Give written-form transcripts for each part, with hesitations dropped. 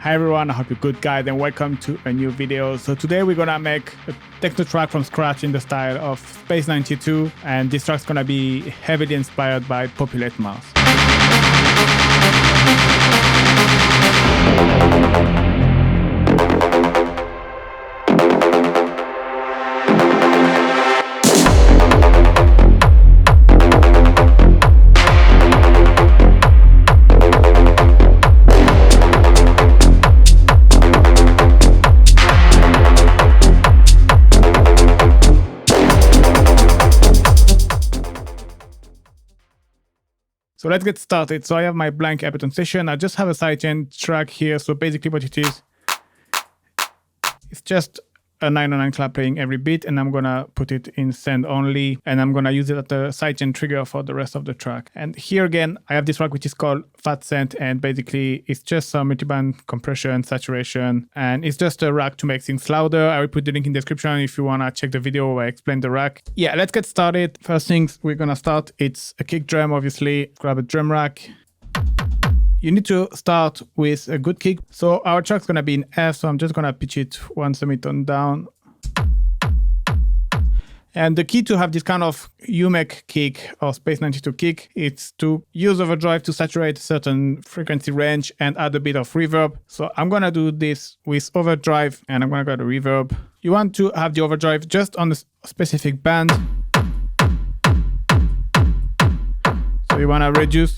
Hi everyone, I hope you're good guys and welcome to a new video. So today we're gonna make a techno track from scratch in the style of Space 92, and this track's gonna be heavily inspired by Populate Mars. So let's get started. So I have my blank Ableton session. I just have a sidechain track here. So basically what it is, it's just a 909 clap playing every beat, and I'm gonna put it in send only, and I'm gonna use it as the sidechain trigger for the rest of the track. And here again, I have this track which is called Fat Scent, and basically it's just some multiband compression, saturation, and it's just a rack to make things louder. I will put the link in the description if you wanna check the video where I explain the rack. Yeah, let's get started. First things we're gonna start, it's a kick drum, obviously. Grab a drum rack. You need to start with a good kick. So our track's gonna be in F, so I'm just gonna pitch it one semitone down. And the key to have this kind of UMEK kick or Space 92 kick, it's to use overdrive to saturate a certain frequency range and add a bit of reverb. So I'm gonna do this with overdrive, and I'm gonna go to reverb. You want to have the overdrive just on a specific band. So you wanna reduce.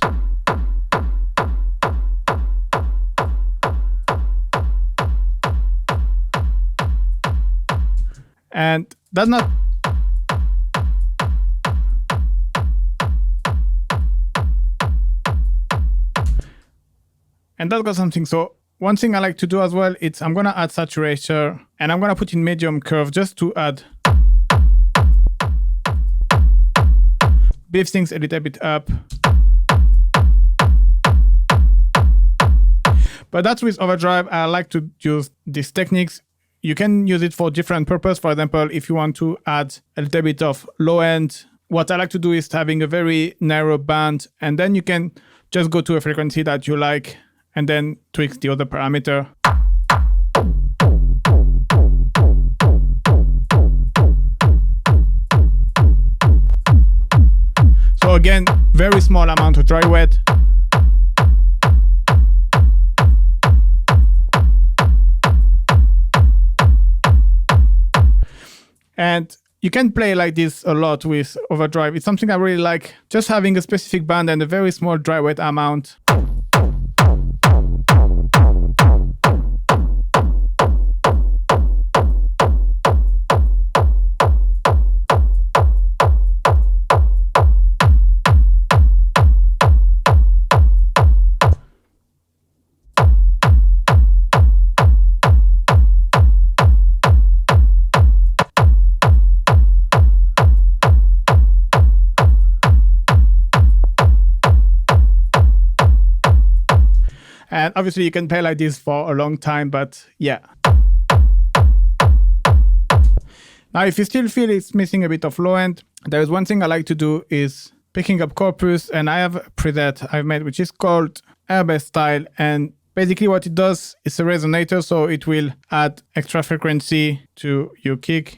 And that's not... And that's got something. So one thing I like to do as well, it's I'm gonna add saturation, and I'm gonna put in medium curve just to add, beef things a little bit up. But that's with overdrive. I like to use these techniques. You can use it for different purpose. For example, if you want to add a little bit of low end, what I like to do is having a very narrow band, and then you can just go to a frequency that you like and then tweak the other parameter. So again, very small amount of dry wet. And you can play like this a lot with overdrive. It's something I really like, just having a specific band and a very small dry wet amount. And obviously you can play like this for a long time, but yeah. Now, if you still feel it's missing a bit of low end, there is one thing I like to do is picking up corpus, and I have a preset I've made which is called Airbase Style, and basically what it does is a resonator, so it will add extra frequency to your kick.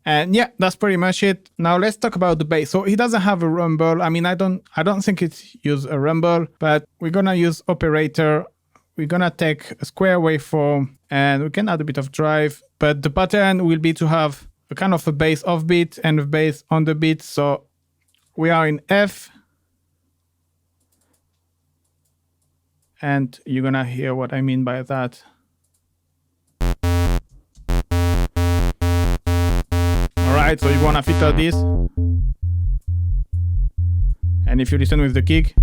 And yeah, that's pretty much it. Now let's talk about the bass. So he doesn't have a rumble. I mean, I don't think it's use a rumble, but we're gonna use operator. We're gonna take a square waveform and we can add a bit of drive, but the pattern will be to have a kind of a bass off beat and a bass on the beat. So we are in F, and you're gonna hear what I mean by that. So you want to filter this, and if you listen with the kick,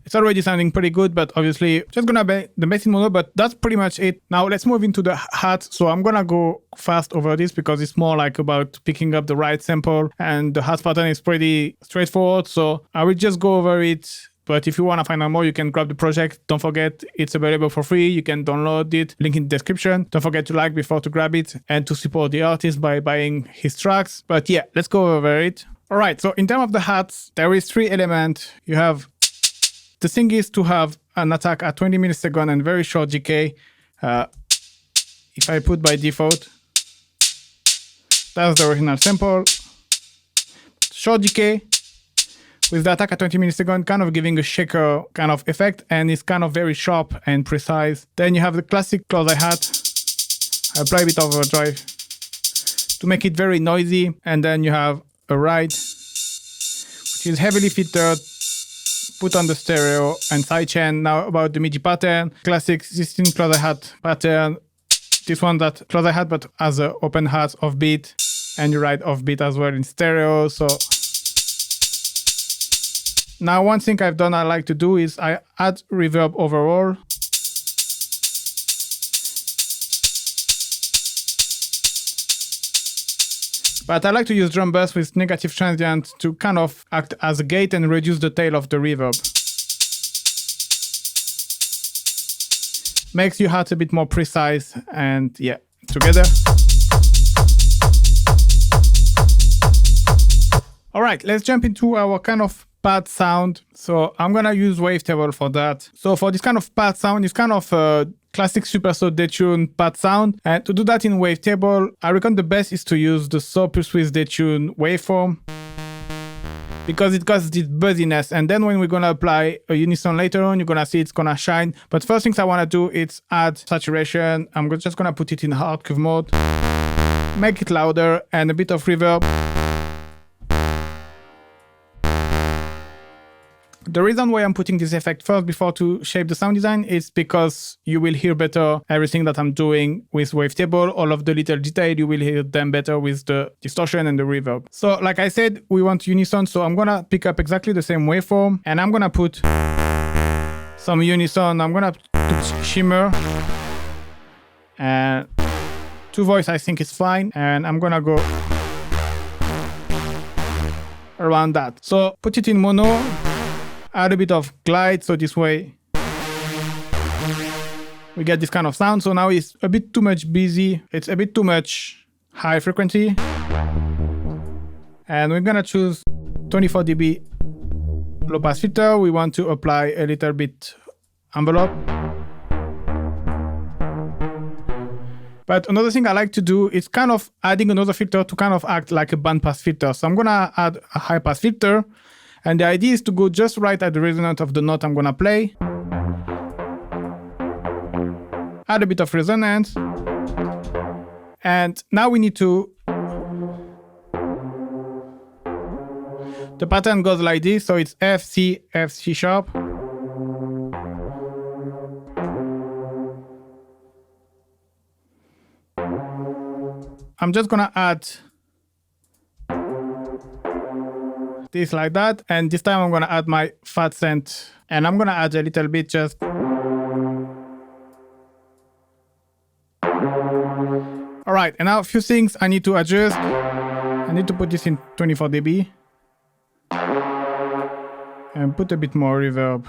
it's already sounding pretty good, but obviously just gonna be the bass in mono, but that's pretty much it. Now let's move into the hat. So I'm gonna go fast over this because it's more like about picking up the right sample, and the hat pattern is pretty straightforward. So I will just go over it But if you want to find out more, you can grab the project. Don't forget, it's available for free. You can download it, link in the description. Don't forget to like before to grab it and to support the artist by buying his tracks. But yeah, let's go over it. All right, so in terms of the hats, there is 3 elements. You have, the thing is to have an attack at 20 milliseconds and very short decay. If I put by default, that's the original sample. Short decay with the attack at 20 milliseconds, kind of giving a shaker kind of effect, and it's kind of very sharp and precise. Then you have the classic close hi-hat. I apply a bit of overdrive to make it very noisy, and then you have a ride, which is heavily filtered, put on the stereo, and sidechain. Now about the MIDI pattern, classic 16 close hi-hat pattern. This one that close hi-hat but has an open hat offbeat, and you ride offbeat as well in stereo. So now one thing I've done I like to do is I add reverb overall. But I like to use drum bus with negative transient to kind of act as a gate and reduce the tail of the reverb. Makes your hat a bit more precise, and yeah, together. All right, let's jump into our kind of pad sound. So I'm gonna use wavetable for that. So for this kind of pad sound, it's kind of a classic super saw detune pad sound. And to do that in wavetable, I reckon the best is to use the saw plus with detune waveform, because it causes this buzziness. And then when we're gonna apply a unison later on, you're gonna see it's gonna shine. But first things I wanna do is add saturation. I'm just gonna put it in hard curve mode, make it louder, and a bit of reverb. The reason why I'm putting this effect first before to shape the sound design is because you will hear better everything that I'm doing with wavetable. All of the little detail, you will hear them better with the distortion and the reverb. So like I said, we want unison, so I'm gonna pick up exactly the same waveform, and I'm gonna put some unison. I'm gonna put shimmer, and 2 voice I think is fine, and I'm gonna go around that. So put it in mono, add a bit of glide, so this way we get this kind of sound. So now it's a bit too much busy, it's a bit too much high frequency, and we're gonna choose 24 dB low pass filter. We want to apply a little bit envelope. But another thing I like to do is kind of adding another filter to kind of act like a bandpass filter. So I'm gonna add a high pass filter, and the idea is to go just right at the resonance of the note I'm gonna play. Add a bit of resonance. And now we need to... The pattern goes like this, so it's F, C, F, C sharp. I'm just gonna add this like that, and this time I'm gonna add my fat synth, and I'm gonna add a little bit just. All right, and now a few things I need to adjust. I need to put this in 24 dB and put a bit more reverb.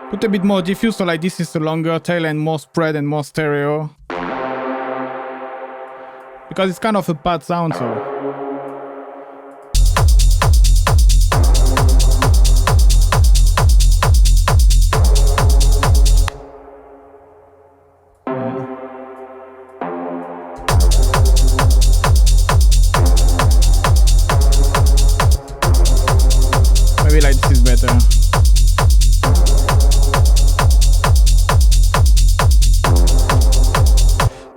Put a bit more diffuse, so like this is a longer tail and more spread and more stereo, because it's kind of a pad sound. So maybe like this is better.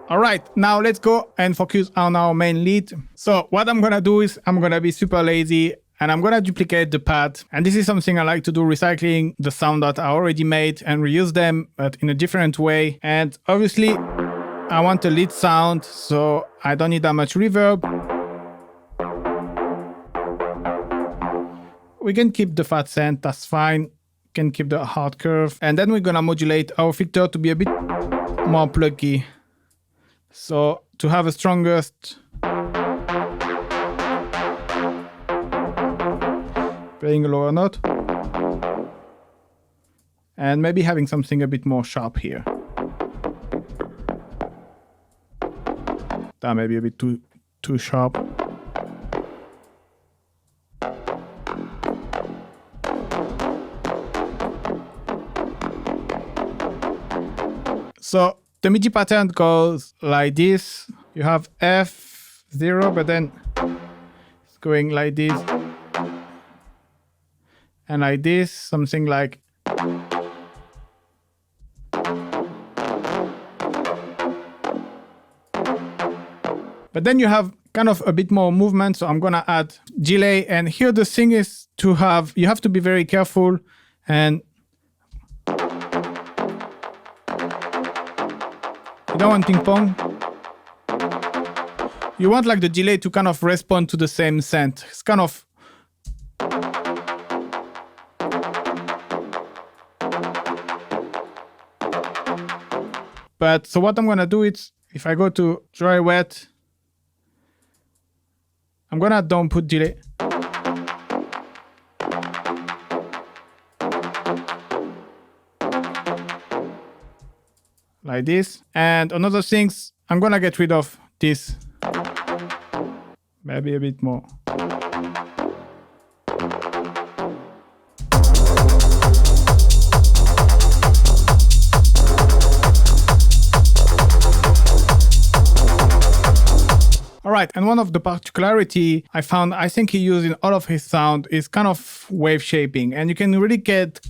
All right, now let's go and focus on our main lead. So what I'm gonna do is I'm gonna be super lazy and I'm gonna duplicate the pad. And this is something I like to do, recycling the sound that I already made and reuse them, but in a different way. And obviously I want a lead sound, so I don't need that much reverb. We can keep the fat synth, that's fine. We can keep the hard curve. And then we're gonna modulate our filter to be a bit more pluggy. So to have a strongest playing a lower note. And maybe having something a bit more sharp here. That may be a bit too sharp. So the MIDI pattern goes like this. You have F0, but then it's going like this. And like this, something like. But then you have kind of a bit more movement, so I'm gonna add delay. And here the thing is you have to be very careful, and you don't want ping pong. You want like the delay to kind of respond to the same scent. It's kind of. But so what I'm gonna do is, if I go to dry wet, I'm gonna don't put delay. Like this. And another things, I'm gonna get rid of this. Maybe a bit more. All right, and one of the particularity I found, I think he used in all of his sound is kind of wave shaping, and you can really get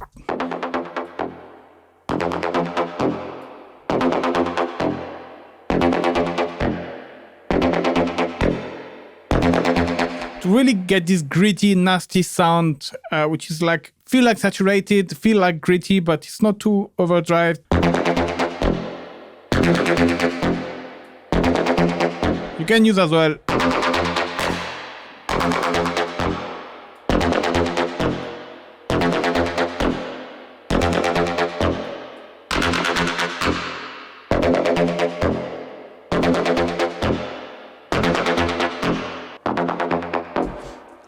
to really get this gritty, nasty sound, which is like feel like saturated, feel like gritty, but it's not too overdrive. You can use as well.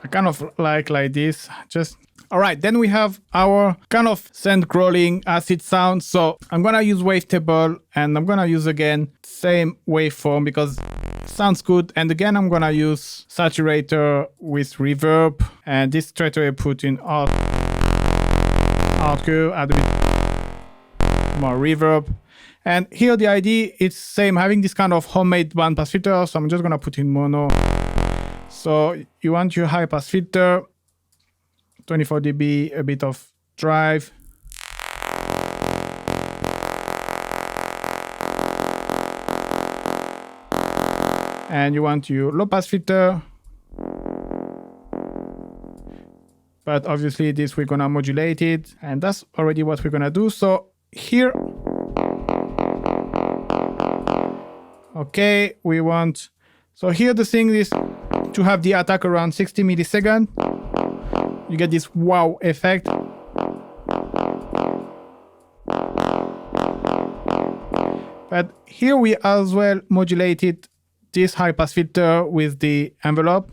I kind of like this. Just all right. Then we have our kind of sand crawling acid sound. So I'm gonna use wavetable, and I'm gonna use again same waveform because sounds good. And again, I'm gonna use saturator with reverb, and this straight away put in hardcore, add a bit more reverb. And here the idea is same, having this kind of homemade bandpass filter. So I'm just gonna put in mono. So you want your high pass filter, 24 dB, a bit of drive. And you want your low pass filter. But obviously this we're gonna modulate it, and that's already what we're gonna do. So here, okay, we want, so here the thing is to have the attack around 60 milliseconds. You get this wow effect. But here we as well modulated this high pass filter with the envelope.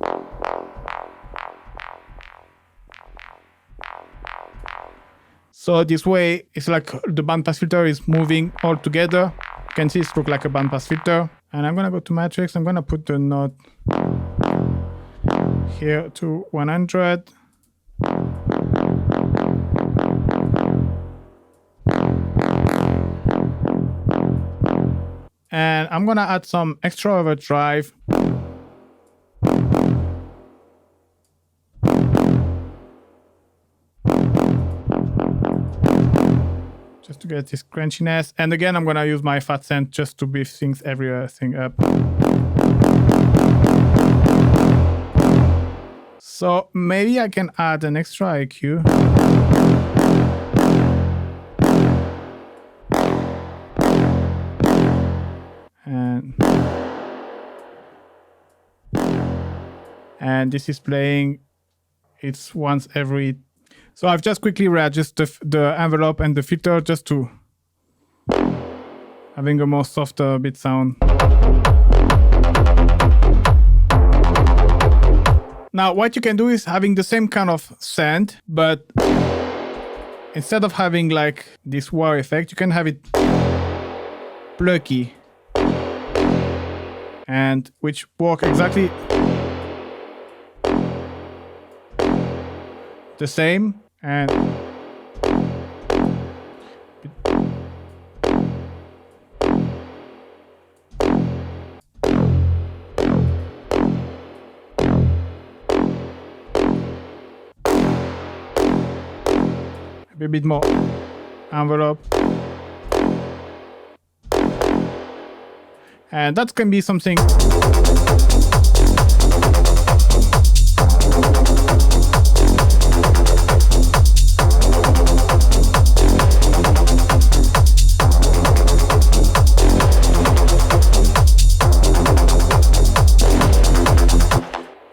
So this way it's like the bandpass filter is moving all together. You can see it looks like a bandpass filter. And I'm gonna go to matrix. I'm gonna put the note here to 100. And I'm gonna add some extra overdrive. Just to get this crunchiness. And again, I'm gonna use my fat send just to beef everything up. So maybe I can add an extra IQ. And this is playing, it's once every. So I've just quickly readjusted the envelope and the filter just to having a more softer bit sound. Now what you can do is having the same kind of send, but instead of having like this wow effect, you can have it plucky, and which work exactly the same. And a bit more envelope, and that can be something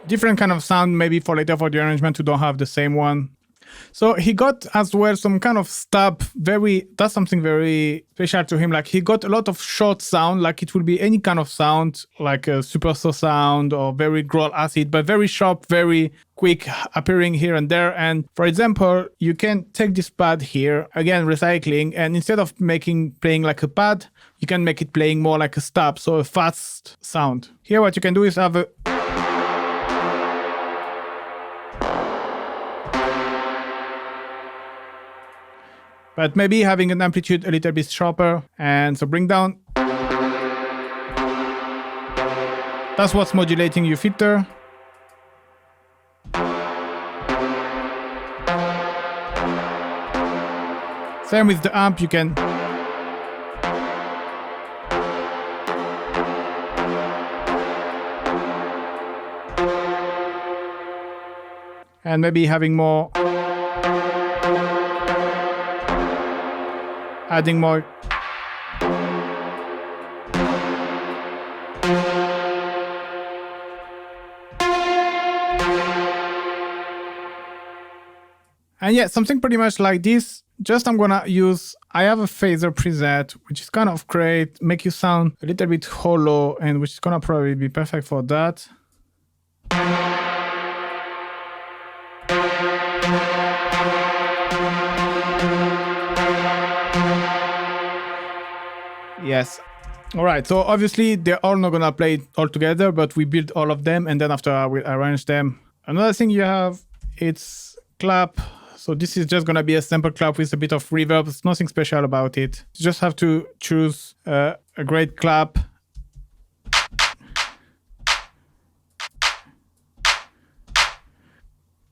different kind of sound, maybe for later for the arrangement to don't have the same one. So he got as well some kind of stab, that's something very special to him. Like he got a lot of short sound, like it will be any kind of sound, like a super saw sound or very growl acid, but very sharp, very quick, appearing here and there. And for example, you can take this pad here, again recycling, and instead of playing like a pad, you can make it playing more like a stab, so a fast sound. Here what you can do is have a but maybe having an amplitude a little bit sharper, and so bring down. That's what's modulating your filter. Same with the amp, you can and maybe having more, adding more. And yeah, something pretty much like this. Just I have a phaser preset, which is kind of great, make you sound a little bit hollow, and which is gonna probably be perfect for that. Yes. All right. So obviously they're all not gonna play all together, but we build all of them, and then after I will arrange them. Another thing you have, it's clap. So this is just gonna be a sample clap with a bit of reverb. There's nothing special about it. You just have to choose a great clap.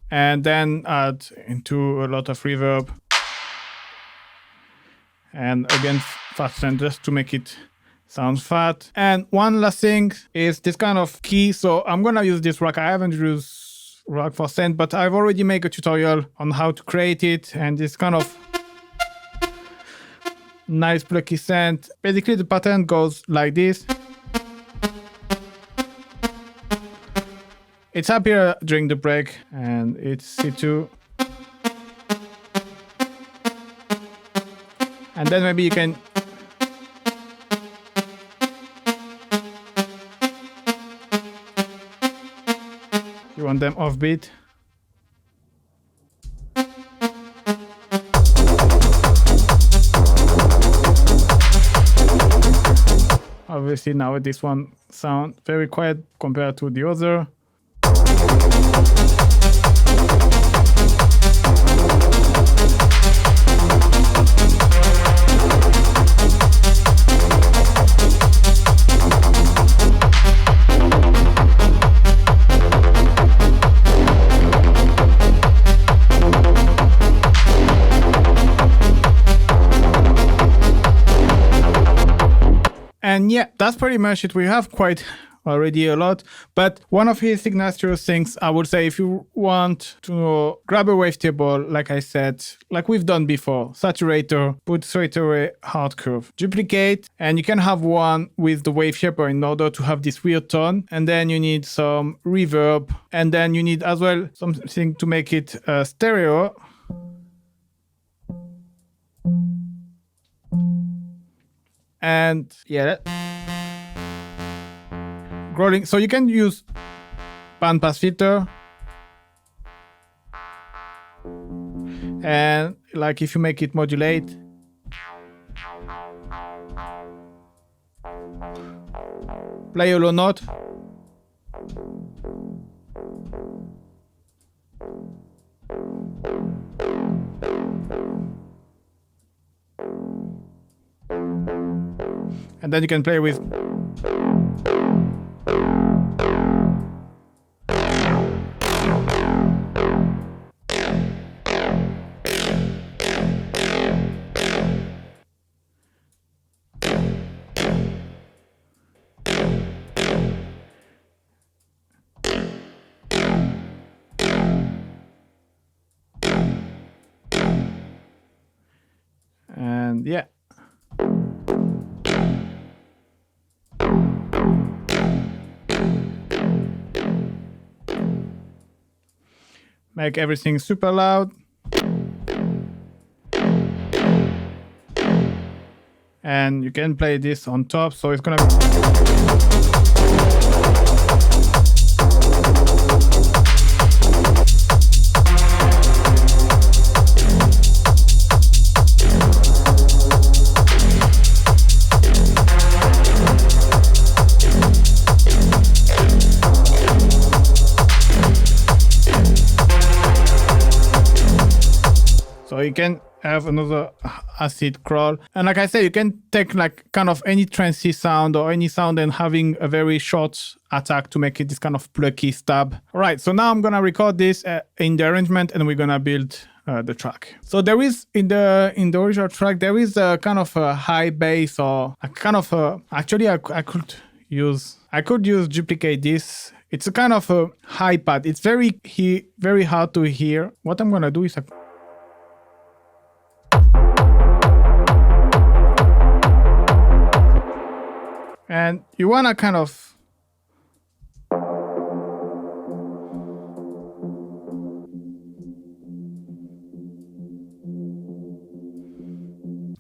And then add into a lot of reverb. And again, fast and just to make it sound fat. And one last thing is this kind of key. So I'm gonna use this rack. I haven't used rack for synth, but I've already made a tutorial on how to create it. And this kind of nice plucky synth. Basically the pattern goes like this. It's happier during the break, and it's C2. And then maybe you can you want them offbeat. Obviously now this one sounds very quiet compared to the other. And yeah, that's pretty much it. We have quite already a lot, but one of his signature things, I would say, if you want to grab a wavetable, like I said, like we've done before, saturator, put straight away hard curve, duplicate, and you can have one with the wave shaper in order to have this weird tone, and then you need some reverb, and then you need as well something to make it stereo. And yeah, growling. So you can use bandpass filter, and like if you make it modulate. Play a low note. And then you can play with. And yeah. Make everything super loud. And you can play this on top, so it's gonna be. So you can have another acid crawl. And like I said, you can take like kind of any trancey sound or any sound and having a very short attack to make it this kind of plucky stab. All right, so now I'm gonna record this in the arrangement and we're gonna build the track. So there is in the original track, there is a kind of a high bass or a kind of a, actually I could use duplicate this. It's a kind of a high pad. It's very hard to hear. What I'm gonna do is and you want to kind of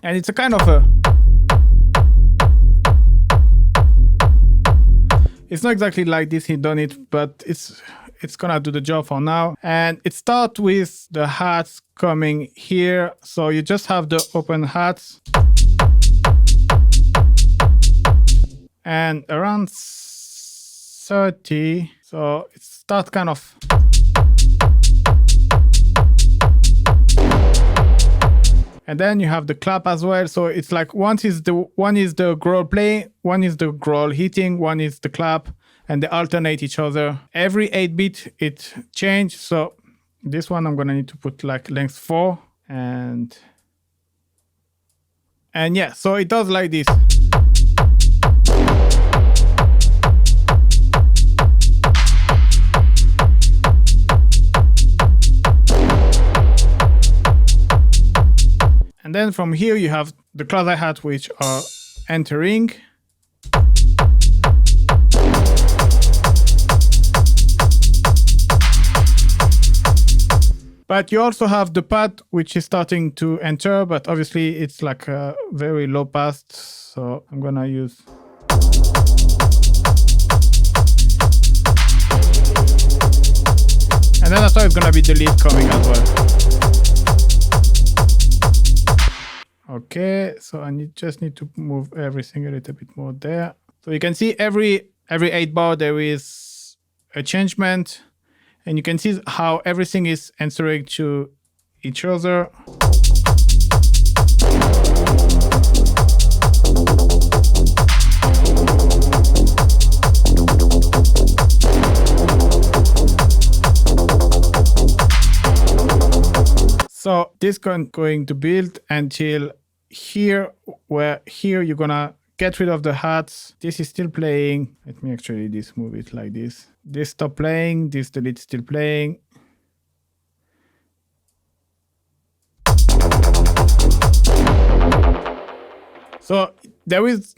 and it's a kind of a, it's not exactly like this he done it, but it's gonna do the job for now. And it starts with the hats coming here, so you just have the open hats. And around 30, so it starts kind of. And then you have the clap as well. So it's like one is the growl play, one is the growl hitting, one is the clap, and they alternate each other. Every 8-bit it changes. So this one I'm gonna need to put like length 4 and yeah, so it does like this. And then from here you have the closer hats which are entering. But you also have the pad which is starting to enter, but obviously it's like a very low pass. So I'm gonna use. And then after it's gonna be the lead coming as well. Okay, so I just need to move everything a little bit more there. So you can see every 8 bar there is a changement, and you can see how everything is answering to each other. So this is going to build until here, where here you're gonna get rid of the hats. This is still playing. Let me actually just move it like this. This stop playing, this delete still playing. So there is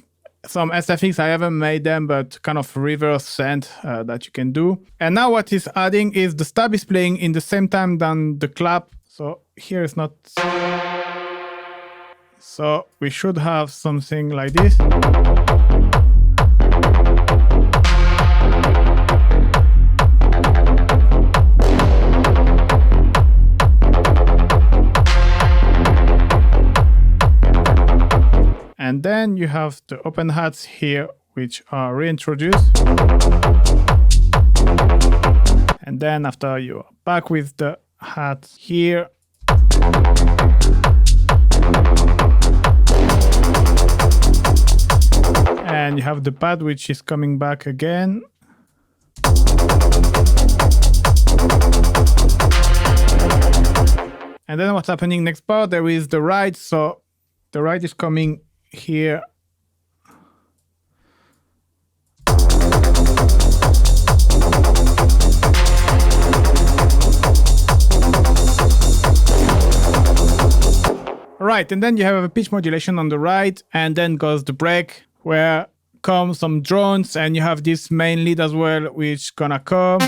some SFX, I haven't made them, but kind of reverse send that you can do. And now what is adding is the stab is playing in the same time than the clap. So here it's not. So we should have something like this. And then you have the open hats here, which are reintroduced. And then after you are back with the hat here, and you have the pad which is coming back again. And then what's happening next part, there is the ride. So the ride is coming here. Right, and then you have a pitch modulation on the right, and then goes the break, where come some drones, and you have this main lead as well, which gonna come.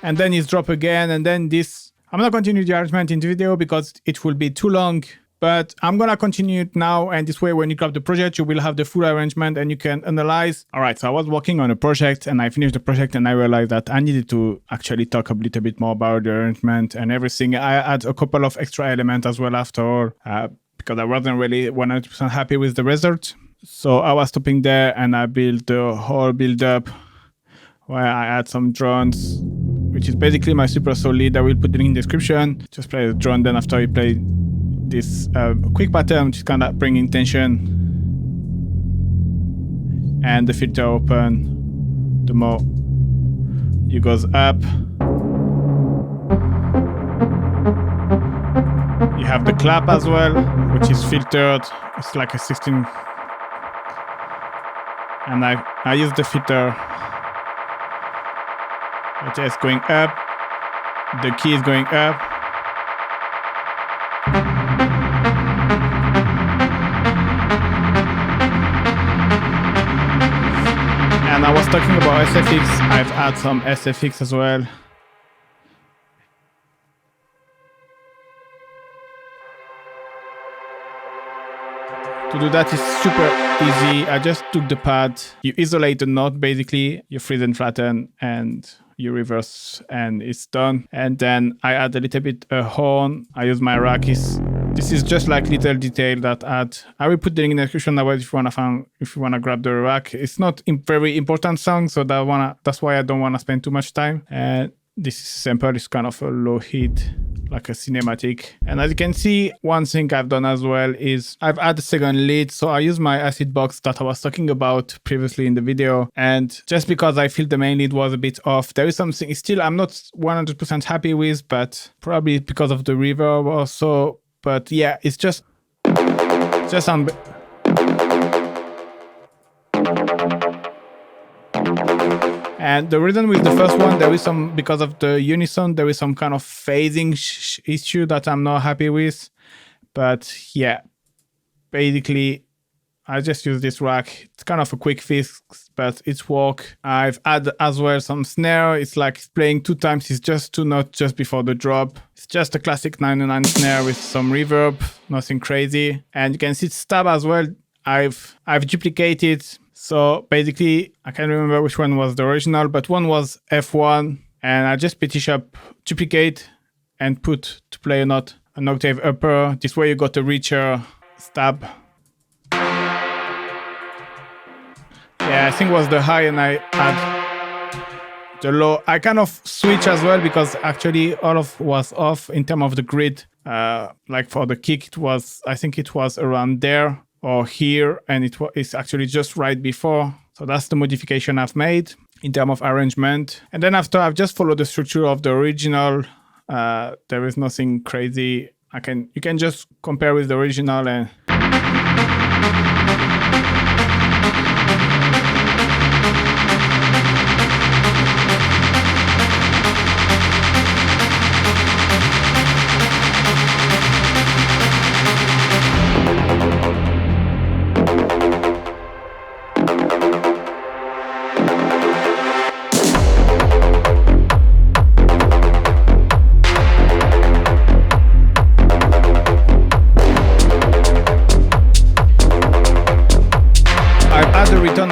And then it's drop again, and then this. I'm not continue the arrangement in the video because it will be too long, but I'm gonna continue it now, and this way when you grab the project, you will have the full arrangement and you can analyze. All right, so I was working on a project and I finished the project and I realized that I needed to actually talk a little bit more about the arrangement and everything. I had a couple of extra elements as well after all, because I wasn't really 100% happy with the result. So I was stopping there and I built the whole build up where I add some drones, which is basically my super solid. I will put it in the description. Just play the drone, then after you play this quick pattern, which is kind of bringing tension. And the filter open, the more it goes up. You have the clap as well, which is filtered. It's like a 16. And I use the filter. It is going up. The key is going up. And I was talking about SFX. I've had some SFX as well. To do that is super easy. I just took the pad. You isolate the note basically. You freeze and flatten and you reverse and it's done. And then I add a little bit a horn. I use my rack. This is just like little detail that add. I will put the link in the description if you wanna grab the rack. It's not a very important song, so that's why I don't wanna spend too much time. And this sample is kind of a low heat, like a cinematic. And as you can see, one thing I've done as well is I've added a second lead. So I use my acid box that I was talking about previously in the video. And just because I feel the main lead was a bit off, there is something still I'm not 100% happy with, but probably because of the reverb or so. But yeah, it's just on. And the reason with the first one, there is some, because of the unison, there is some kind of phasing issue that I'm not happy with. But yeah, basically, I just use this rack. It's kind of a quick fix, but it's work. I've added as well some snare. It's like playing 2 times. It's just 2 notes just before the drop. It's just a classic 909 snare with some reverb, nothing crazy. And you can see stab as well. I've duplicated. So basically, I can't remember which one was the original, but one was F1, and I just pitch up, duplicate, and put to play a note, an octave upper. This way you got a richer stab. Yeah, I think it was the high, and I add the low. I kind of switch as well because actually all of was off in terms of the grid. Like for the kick, I think it was around there or here, and it's actually just right before. So that's the modification I've made in terms of arrangement. And then after, I've just followed the structure of the original. There is nothing crazy. You can just compare with the original and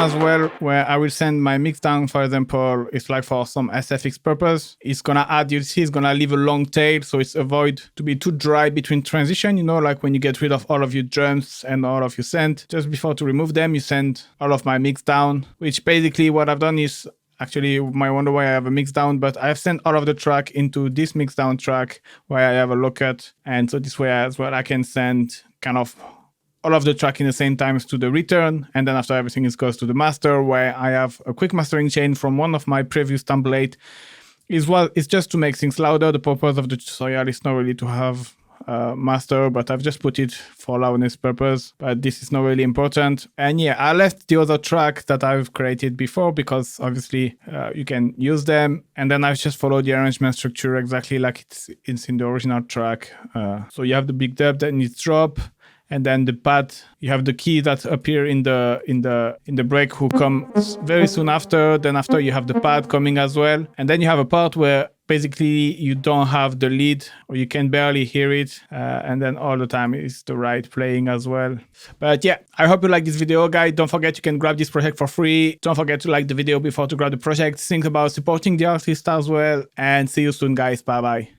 as well, where I will send my mix down, for example, it's like for some SFX purpose. It's gonna add, you see, it's gonna leave a long tail, so it's avoid to be too dry between transition, you know, like when you get rid of all of your drums and all of your synth. Just before to remove them, you send all of my mix down, which basically what I've done is, actually, you might wonder why I have a mix down, but I've sent all of the track into this mix down track where I have a lookup. And so this way as well, I can send kind of all of the track in the same times to the return. And then after everything is goes to the master, where I have a quick mastering chain from one of my previous template. It's just to make things louder. The purpose of the tutorial is not really to have master, but I've just put it for loudness purpose, but this is not really important. And yeah, I left the other track that I've created before because obviously you can use them, and then I've just followed the arrangement structure exactly like it's in the original track. So you have the big dub, then it's drop, and then the pad, you have the key that appear in the break who comes very soon after. Then after you have the pad coming as well, and then you have a part where basically you don't have the lead or you can barely hear it, and then all the time is the right playing as well. But yeah, I hope you like this video, guys. Don't forget you can grab this project for free. Don't forget to like the video before to grab the project. Think about supporting the artist as well, and see you soon, guys. Bye bye.